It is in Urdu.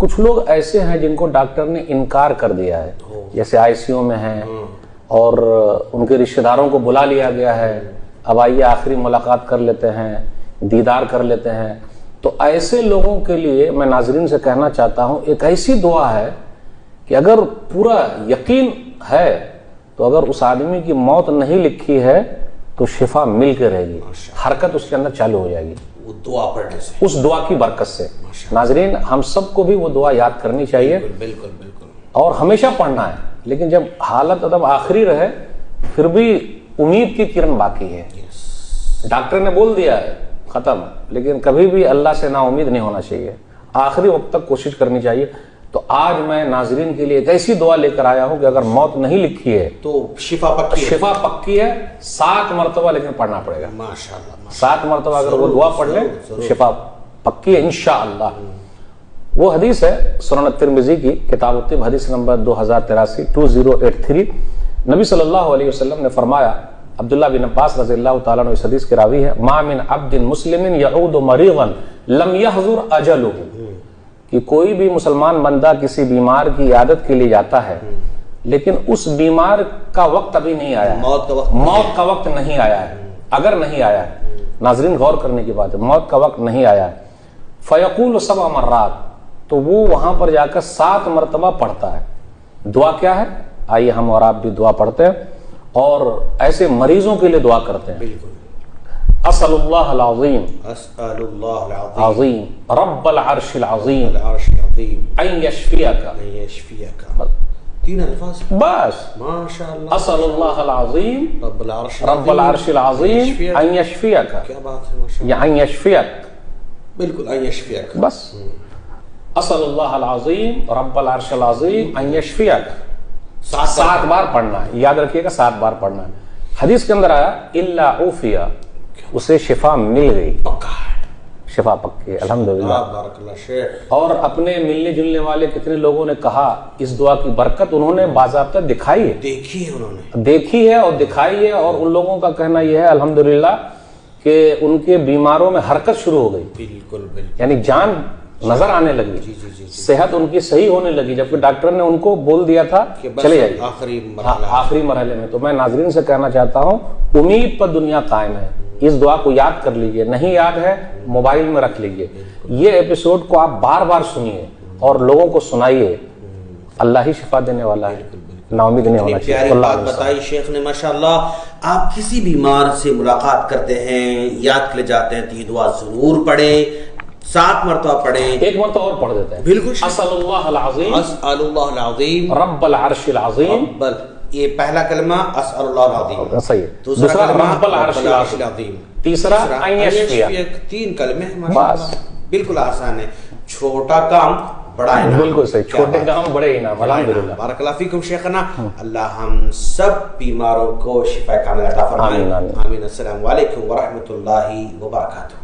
کچھ لوگ ایسے ہیں جن کو ڈاکٹر نے انکار کر دیا ہے، جیسے آئی سی یو میں ہیں اور ان کے رشتہ داروں کو بلا لیا گیا ہے، اب آئیے آخری ملاقات کر لیتے ہیں، دیدار کر لیتے ہیں. تو ایسے لوگوں کے لیے میں ناظرین سے کہنا چاہتا ہوں، ایک ایسی دعا ہے کہ اگر پورا یقین ہے تو اگر اس آدمی کی موت نہیں لکھی ہے تو شفا مل کے رہے گی، حرکت اس کے اندر چالو ہو جائے گی وہ دعا پڑھنے سے، اس دعا کی برکت سے. ناظرین ہم سب کو بھی وہ دعا یاد کرنی چاہیے، بالکل بالکل، اور ہمیشہ پڑھنا ہے. لیکن جب حالت ادب آخری رہے پھر بھی امید کی کرن باقی ہے. ڈاکٹر نے بول دیا ہے ختم، لیکن کبھی بھی اللہ سے نا امید نہیں ہونا چاہیے، آخری وقت تک کوشش کرنی چاہیے. تو آج میں ناظرین کے لیے ایک ایسی دعا لے کر آیا ہوں کہ اگر موت نہیں لکھی ہے تو شفا پکی ہے. 7 مرتبہ لیکن پڑھنا پڑے گا، ماشاءاللہ 7 مرتبہ اگر وہ دعا پڑھ لیں تو شفا پکی ہے انشاءاللہ. وہ حدیث ہے سنن ترمذی کی کتاب الطب، حدیث نمبر 2083 نبی صلی اللہ علیہ وسلم نے فرمایا، عبداللہ بن عباس رضی اللہ تعالیٰ عنہ اس حدیث کے راوی ہے، ما من عبد مسلم یعود مریضا لم یحضر اجلہ، کہ کوئی بھی مسلمان بندہ کسی بیمار کی عیادت کے لیے جاتا ہے لیکن اس بیمار کا وقت ابھی نہیں آیا ہے، موت کا وقت نہیں آیا ہے. اگر نہیں آیا ہے، ناظرین غور کرنے کی بات ہے، موت کا وقت نہیں آیا ہے، فیقول 7 مرات، تو وہ وہاں پر جا کر 7 مرتبہ پڑھتا ہے. دعا کیا ہے؟ آئیے ہم اور آپ بھی دعا پڑھتے ہیں اور ایسے مریضوں کے لیے دعا کرتے ہیں. بالکل. اسأل اللہ العظیم اسأل اللہ عظیم رب العرش العظیم العرش العظیم ان یشفیک، ان یشفیک. 3 الفاظ بس. ماشاءاللہ. اسأل اللہ العظیم رب العرش العظیم ان یشفیک، کیا بات ہے ماشاءاللہ. یا ان یشفیک، بالکل ان یشفیک بس. اسأل اللہ العظیم رب العرش العظیم ان یشفیک، 7 بار پڑھنا ہے، یاد رکھیے گا 7 بار پڑھنا ہے. حدیث کے اندر آیا الا عوفیہ، اسے شفا مل گئی، پکا ہے، شفا پکی ہے الحمدللہ. بارک اللہ شیخ. اور اپنے ملنے جلنے والے کتنے لوگوں نے کہا اس دعا کی برکت انہوں نے باضابطہ دکھائی ہے، دیکھی ہے انہوں نے، دیکھی ہے اور دکھائی ہے. اور ان لوگوں کا کہنا یہ ہے الحمدللہ کہ ان کے بیماروں میں حرکت شروع ہو گئی، بالکل بالکل، یعنی جان نظر آنے لگی، جی صحت ان کی صحیح ہونے لگی، جبکہ ڈاکٹر نے ان کو بول دیا تھا چلے جائیے آخری مرحلے میں. تو میں ناظرین سے کہنا چاہتا ہوں امید پر دنیا قائم ہے. اس دعا کو یاد کر لیجئے، نہیں یاد ہے موبائل میں رکھ لیجئے. یہ ایپیسوڈ کو آپ بار بار سنیے اور لوگوں کو سنائیے. اللہ ہی شفا دینے والا ہے، نا امید نہیں ہونا چاہیے. پیاری بات بتائی شیخ نے ماشاءاللہ. آپ کسی بیمار سے ملاقات کرتے ہیں، یاد کے لے جاتے ہیں تو یہ دعا ضرور پڑھیں، 7 مرتبہ پڑھیں. ایک مرتبہ اور پڑھ دیتے ہیں. بالکل. اسأل اللہ العظیم اسأل اللہ العظیم رب العرش العظیم، یہ پہلا کلمہ اسأل اللہ العظیم، صحیح ہے. دوسرا کلمہ رب العرش العظیم، تیسرا ان یشفیک. 3 کلمے بس. بالکل آسان ہے. چھوٹا کام بڑا انعام. بالکل صحیح، چھوٹے کام بڑے انعام. الحمدللہ. بارک اللہ فیکم شیخنا. اللہ ہم سب بیماروں کو شفا کاملہ عطا فرمائے. آمین. السلام علیکم ورحمۃ اللہ وبرکاتہ.